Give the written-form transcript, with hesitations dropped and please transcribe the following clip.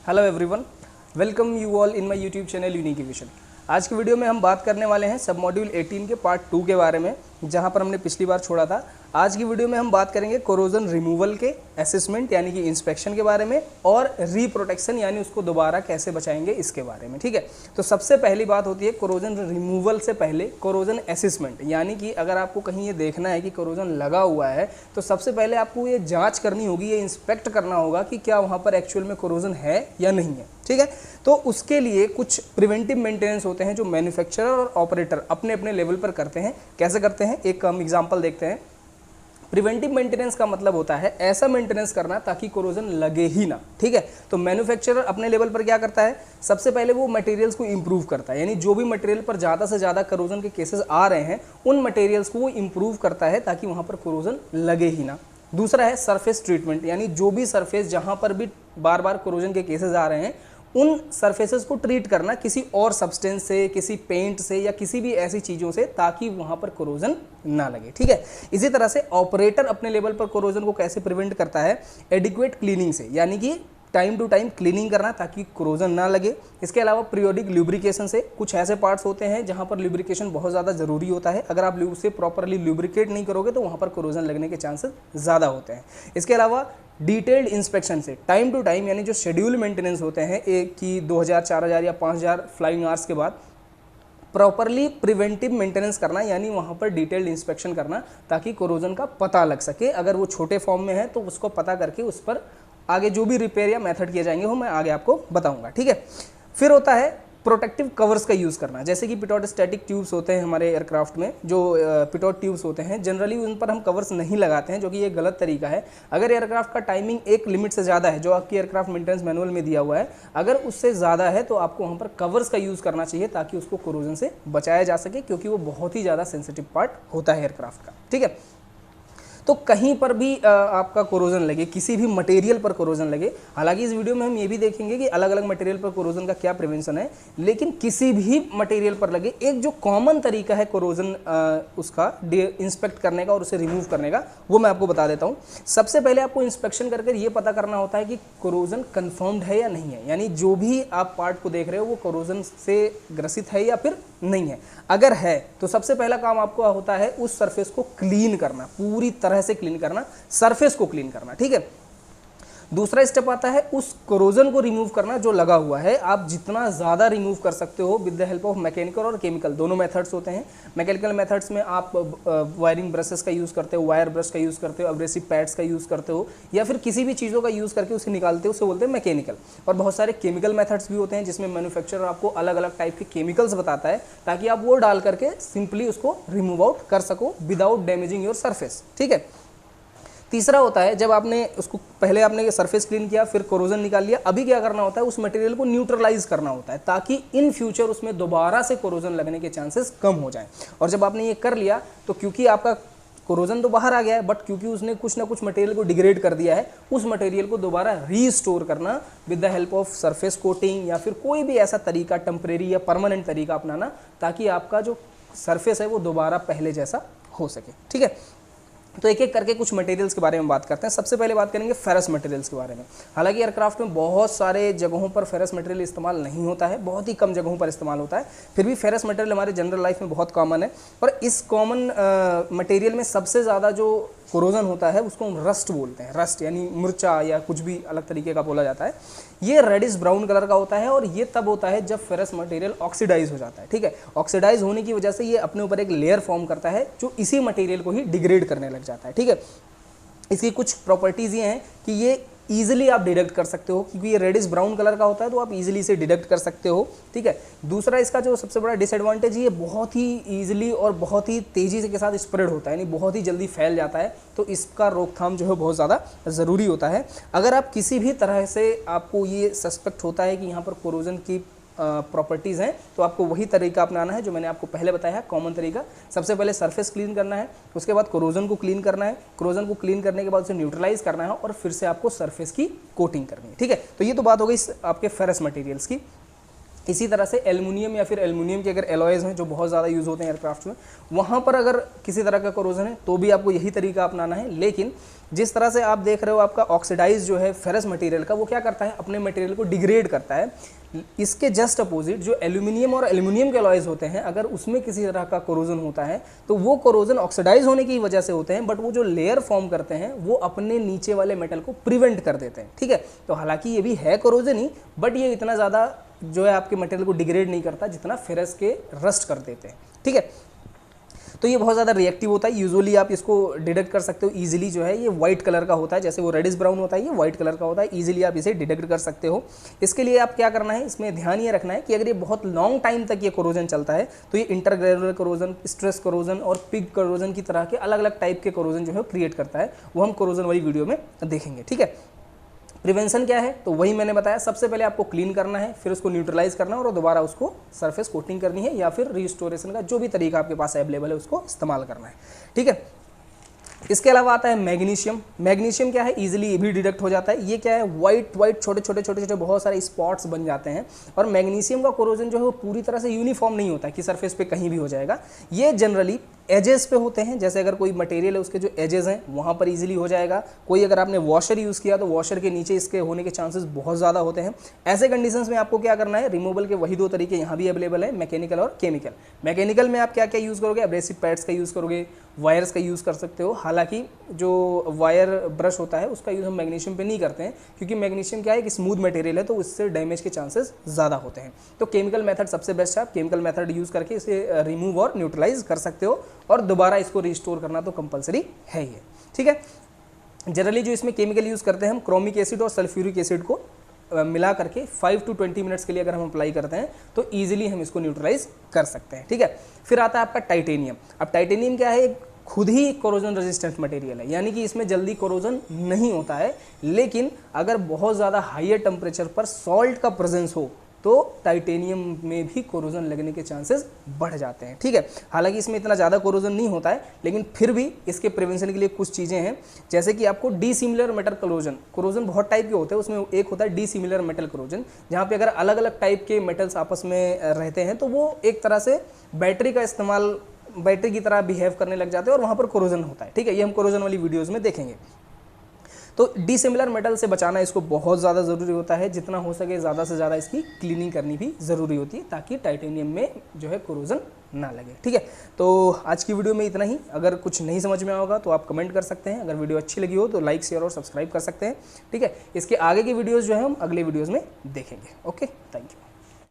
Hello everyone, welcome you all in my YouTube channel unique aviation. आज की video में हम बात करने वाले हैं सब मॉड्यूल 18 के पार्ट 2 के बारे में, जहां पर हमने पिछली बार छोड़ा था। आज की वीडियो में हम बात करेंगे कोरोजन रिमूवल के असेसमेंट यानी कि इंस्पेक्शन के बारे में और रीप्रोटेक्शन यानी उसको दोबारा कैसे बचाएंगे इसके बारे में। ठीक है, तो सबसे पहली बात होती है कोरोजन रिमूवल से पहले कोरोजन असेसमेंट, यानी कि अगर आपको कहीं ये देखना है कि कोरोजन लगा हुआ है तो सबसे पहले आपको ये जांच करनी होगी, ये इंस्पेक्ट करना होगा कि क्या वहाँ पर एक्चुअल में कोरोजन है या नहीं है। ठीक है, तो उसके लिए कुछ प्रिवेंटिव मेंटेनेंस होते हैं जो मैन्युफैक्चरर और ऑपरेटर अपने अपने लेवल पर करते हैं। कैसे करते हैं, एक हम एग्जांपल देखते हैं। प्रिवेंटिव मेंटेनेंस का मतलब होता है ऐसा मेंटेनेंस करना ताकि कोरोजन लगे ही ना। ठीक है, तो मैन्युफैक्चरर अपने लेवल पर क्या करता है, सबसे पहले वो मटेरियल्स को इंप्रूव करता है, यानी जो भी मटेरियल पर ज़्यादा से ज़्यादा कोरोजन के केसेस आ रहे हैं उन मटेरियल्स को वो इंप्रूव करता है ताकि वहाँ पर कोरोजन लगे ही ना। दूसरा है सरफेस ट्रीटमेंट, यानी जो भी सरफेस जहाँ पर भी बार बार कोरोजन के केसेस आ रहे हैं उन सरफेसेस को ट्रीट करना किसी और सब्सटेंस से, किसी पेंट से या किसी भी ऐसी चीज़ों से ताकि वहाँ पर कोरोजन ना लगे। ठीक है, इसी तरह से ऑपरेटर अपने लेवल पर कोरोजन को कैसे प्रिवेंट करता है, एडिक्वेट क्लीनिंग से, यानी कि टाइम टू टाइम क्लीनिंग करना ताकि कोरोजन ना लगे। इसके अलावा पीरियोडिक ल्यूब्रिकेशन से, कुछ ऐसे पार्ट्स होते हैं जहाँ पर ल्यूब्रिकेशन बहुत ज़्यादा ज़रूरी होता है, अगर आप उसे प्रॉपरली ल्यूब्रिकेट नहीं करोगे तो वहाँ पर कोरोजन लगने के चांसेस ज़्यादा होते हैं। इसके अलावा डिटेल्ड इंस्पेक्शन से, टाइम टू टाइम यानी जो शेड्यूल मेंटेनेंस होते हैं एक कि 2000, 4000 या 5000 फ्लाइंग आवर्स के बाद प्रॉपरली प्रिवेंटिव मेंटेनेंस करना, यानी वहाँ पर डिटेल्ड इंस्पेक्शन करना ताकि कोरोजन का पता लग सके। अगर वो छोटे फॉर्म में है तो उसको पता करके उस पर आगे जो भी रिपेयर या मेथड किए जाएंगे वो मैं आगे आपको बताऊंगा। ठीक है, फिर होता है प्रोटेक्टिव कवर्स का यूज़ करना, जैसे कि पिटोट स्टैटिक ट्यूब्स होते हैं हमारे एयरक्राफ्ट में, जो पिटोट ट्यूब्स होते हैं जनरली उन पर हम कवर्स नहीं लगाते हैं, जो कि ये गलत तरीका है। अगर एयरक्राफ्ट का टाइमिंग एक लिमिट से ज़्यादा है जो आपकी एयरक्राफ्ट मेंटेनेंस मैनुअल में दिया हुआ है, अगर उससे ज़्यादा है तो आपको वहाँ पर कवर्स का यूज़ करना चाहिए ताकि उसको कोरोजन से बचाया जा सके, क्योंकि वो बहुत ही ज़्यादा सेंसिटिव पार्ट होता है एयरक्राफ्ट का। ठीक है, तो कहीं पर भी आपका कोरोजन लगे, किसी भी मटेरियल पर कोरोजन लगे, हालांकि इस वीडियो में हम ये भी देखेंगे कि अलग अलग मटेरियल पर कोरोजन का क्या प्रिवेंशन है, लेकिन किसी भी मटेरियल पर लगे एक जो कॉमन तरीका है कोरोजन उसका इंस्पेक्ट करने का और उसे रिमूव करने का, वो मैं आपको बता देता हूँ। सबसे पहले आपको इंस्पेक्शन करके ये पता करना होता है कि कोरोजन कन्फर्म्ड है या नहीं है, यानी जो भी आप पार्ट को देख रहे हो वो कोरोजन से ग्रसित है या फिर नहीं है। अगर है तो सबसे पहला काम आपको होता है उस सरफेस को क्लीन करना, पूरी तरह से क्लीन करना, सरफेस को क्लीन करना। ठीक है, दूसरा स्टेप आता है उस कोरोजन को रिमूव करना जो लगा हुआ है। आप जितना ज़्यादा रिमूव कर सकते हो with the help of mechanical और केमिकल, दोनों मेथड्स होते हैं। मैकेनिकल मेथड्स में आप वायरिंग ब्रशेस का यूज़ करते हो, वायर ब्रश का यूज़ करते हो, अब्रेसिव पैड्स का यूज़ करते हो, या फिर किसी भी चीज़ों का यूज़ करके उसे निकालते हो, उसे बोलते हैं मैकेनिकल। और बहुत सारे केमिकल मेथड्स भी होते हैं जिसमें मैन्युफैक्चरर आपको अलग अलग टाइप के केमिकल्स बताता है ताकि आप वो डाल करके सिंपली उसको रिमूव आउट कर सको विदाउट डैमेजिंग योर सरफेस। ठीक है, तीसरा होता है जब आपने उसको पहले आपने सरफेस क्लीन किया, फिर कोरोजन निकाल लिया, अभी क्या करना होता है उस मटेरियल को न्यूट्रलाइज करना होता है ताकि इन फ्यूचर उसमें दोबारा से कोरोजन लगने के चांसेस कम हो जाएं। और जब आपने ये कर लिया तो क्योंकि आपका कोरोजन तो बाहर आ गया है, बट क्योंकि उसने कुछ ना कुछ मटेरियल को डिग्रेड कर दिया है, उस मटेरियल को दोबारा रीस्टोर करना with the help of surface coating या फिर कोई भी ऐसा तरीका, टेम्परेरी या परमानेंट तरीका अपनाना ताकि आपका जो सरफेस है वो दोबारा पहले जैसा हो सके। ठीक है, तो एक एक करके कुछ मटेरियल्स के बारे में बात करते हैं। सबसे पहले बात करेंगे फेरस मटेरियल्स के बारे में। हालांकि एयरक्राफ्ट में बहुत सारे जगहों पर फेरस मटेरियल इस्तेमाल नहीं होता है, बहुत ही कम जगहों पर इस्तेमाल होता है, फिर भी फेरस मटेरियल हमारे जनरल लाइफ में बहुत कॉमन है। और इस कॉमन मटेरियल में सबसे ज़्यादा जो कोरोजन होता है उसको हम रस्ट बोलते हैं। रस्ट यानी मुर्चा या कुछ भी अलग तरीके का बोला जाता है। ये रेडिश ब्राउन कलर का होता है और ये तब होता है जब फेरस मटेरियल ऑक्सीडाइज हो जाता है। ठीक है, ऑक्सीडाइज होने की वजह से ये अपने ऊपर एक लेयर फॉर्म करता है जो इसी मटेरियल को ही डिग्रेड करने लग जाता है। ठीक है, इसकी कुछ प्रॉपर्टीज़ ये हैं कि ये ईजिली आप डिडक्ट कर सकते हो, क्योंकि ये रेडिश ब्राउन कलर का होता है तो आप इजीली इसे डिडक्ट कर सकते हो। ठीक है, दूसरा इसका जो सबसे बड़ा डिसएडवांटेज ये बहुत ही ईजिली और बहुत ही तेज़ी से के साथ स्प्रेड होता है, यानी बहुत ही जल्दी फैल जाता है, तो इसका रोकथाम जो है बहुत ज़्यादा ज़रूरी होता है। अगर आप किसी भी तरह से आपको ये सस्पेक्ट होता है कि यहाँ पर कोरोजन की प्रॉपर्टीज़ हैं तो आपको वही तरीका अपनाना है जो मैंने आपको पहले बताया है, कॉमन तरीका। सबसे पहले सरफेस क्लीन करना है, उसके बाद कोरोजन को क्लीन करना है, कोरोजन को क्लीन करने के बाद उसे न्यूट्रलाइज करना है और फिर से आपको सरफेस की कोटिंग करनी है। ठीक है, तो ये तो बात हो गई आपके फेरस मटेरियल्स की। इसी तरह से एल्युमिनियम या फिर एल्युमिनियम के अगर एलॉयज़ हैं जो बहुत ज़्यादा यूज़ होते हैं एयरक्राफ्ट में, वहाँ पर अगर किसी तरह का कोरोजन है तो भी आपको यही तरीका अपनाना है। लेकिन जिस तरह से आप देख रहे हो आपका ऑक्सीडाइज जो है फेरस मटेरियल का, वो क्या करता है, अपने मटेरियल को डिग्रेड करता है। इसके जस्ट अपोजिट जो एल्यूमिनियम और एल्यूमिनियम के अलॉयज़ होते हैं, अगर उसमें किसी तरह का कोरोजन होता है तो वो कोरोजन ऑक्सीडाइज होने की वजह से होते हैं, बट वो जो लेयर फॉर्म करते हैं वो अपने नीचे वाले मेटल को प्रिवेंट कर देते हैं। ठीक है, तो हालांकि ये भी है कोरोजन ही, बट ये इतना ज़्यादा जो है आपके मटेरियल को डिग्रेड नहीं करता जितना फेरस के रस्ट कर देते हैं। ठीक है, तो ये बहुत ज़्यादा रिएक्टिव होता है। यूजुअली आप इसको डिटेक्ट कर सकते हो इजीली, जो है ये वाइट कलर का होता है, जैसे वो रेडिश ब्राउन होता है, ये वाइट कलर का होता है। इजीली आप इसे डिटेक्ट कर सकते हो। इसके लिए आप क्या करना है, इसमें ध्यान ये रखना है कि अगर ये बहुत लॉन्ग टाइम तक ये कोरोजन चलता है तो ये इंटरग्रेनुलर कोरोजन, स्ट्रेस कोरोजन और पिग कोरोजन की तरह के अलग अलग टाइप के कोरोजन जो है क्रिएट करता है। वो हम कोरोजन वाली वीडियो में देखेंगे। ठीक है, प्रिवेंशन क्या है, तो वही मैंने बताया, सबसे पहले आपको क्लीन करना है, फिर उसको न्यूट्रलाइज करना है और दोबारा उसको सरफेस कोटिंग करनी है, या फिर रिस्टोरेशन का जो भी तरीका आपके पास अवेलेबल है उसको इस्तेमाल करना है। ठीक है, इसके अलावा आता है मैग्नीशियम। मैग्नीशियम क्या है, इजीली भी डिटेक्ट हो जाता है। ये क्या है, वाइट छोटे छोटे बहुत सारे स्पॉट्स बन जाते हैं। और मैग्नीशियम का कोरोजन जो है वो पूरी तरह से यूनिफॉर्म नहीं होता है कि सरफेस पे कहीं भी हो जाएगा। ये जनरली एजेस पे होते हैं, जैसे अगर कोई मटेरियल है उसके जो एजेस हैं वहाँ पर इजीली हो जाएगा। कोई अगर आपने वॉशर यूज़ किया तो वॉशर के नीचे इसके होने के चांसेस बहुत ज़्यादा होते हैं। ऐसे कंडीशंस में आपको क्या करना है, रिमूवल के वही दो तरीके यहाँ भी अवेलेबल है, मैकेनिकल और केमिकल। मैकेनिकल में आप क्या क्या यूज़ करोगे, एब्रेसिव पैड्स का यूज़ करोगे, वायर्स का यूज़ कर सकते हो। हालांकि जो वायर ब्रश होता है उसका यूज़ हम मैग्नीशियम पे नहीं करते हैं, क्योंकि मैग्नीशियम क्या है कि स्मूथ मटेरियल है, तो उससे डैमेज के चांसेस ज़्यादा होते हैं। तो केमिकल मेथड सबसे बेस्ट है, आप केमिकल मेथड यूज़ करके इसे रिमूव और न्यूट्रलाइज कर सकते हो, और दोबारा इसको रिस्टोर करना तो कंपलसरी है ही है। ठीक है, जनरली जो इसमें केमिकल यूज़ करते हैं हम क्रोमिक एसिड और सल्फ्यूरिक एसिड को मिला करके 5 to 20 मिनट्स के लिए अगर हम अप्लाई करते हैं तो ईजिली हम इसको न्यूट्रलाइज कर सकते हैं। ठीक है, फिर आता है आपका टाइटेनियम। अब टाइटेनियम क्या है, खुद ही कोरोजन रेजिस्टेंट मटेरियल है, यानी कि इसमें जल्दी कोरोजन नहीं होता है। लेकिन अगर बहुत ज़्यादा हाईयर टेम्परेचर पर सॉल्ट का प्रेजेंस हो तो टाइटेनियम में भी कोरोजन लगने के चांसेस बढ़ जाते हैं। ठीक है, हालांकि इसमें इतना ज़्यादा कोरोजन नहीं होता है, लेकिन फिर भी इसके प्रिवेंशन के लिए कुछ चीज़ें हैं, जैसे कि आपको डिसिमिलर मेटल कोरोजन बहुत टाइप के होते हैं, उसमें एक होता है डिसिमिलर मेटल कोरोजन, जहाँ पे अगर अलग अलग टाइप के मेटल्स आपस में रहते हैं तो वो एक तरह से बैटरी का इस्तेमाल, बैटरी की तरह बिहेव करने लग जाते हैं और वहाँ पर कोरोजन होता है। ठीक है, ये हम कोरोजन वाली वीडियोज़ में देखेंगे। तो डिसिमिलर मेटल से बचाना इसको बहुत ज़्यादा ज़रूरी होता है, जितना हो सके ज़्यादा से ज़्यादा इसकी क्लीनिंग करनी भी ज़रूरी होती है, ताकि टाइटेनियम में जो है कोरोजन ना लगे। ठीक है, तो आज की वीडियो में इतना ही। अगर कुछ नहीं समझ में होगा तो आप कमेंट कर सकते हैं, अगर वीडियो अच्छी लगी हो तो लाइक, शेयर और सब्सक्राइब कर सकते हैं। ठीक है, इसके आगे की वीडियोज़ जो है हम अगले वीडियोज़ में देखेंगे। Okay, thank you.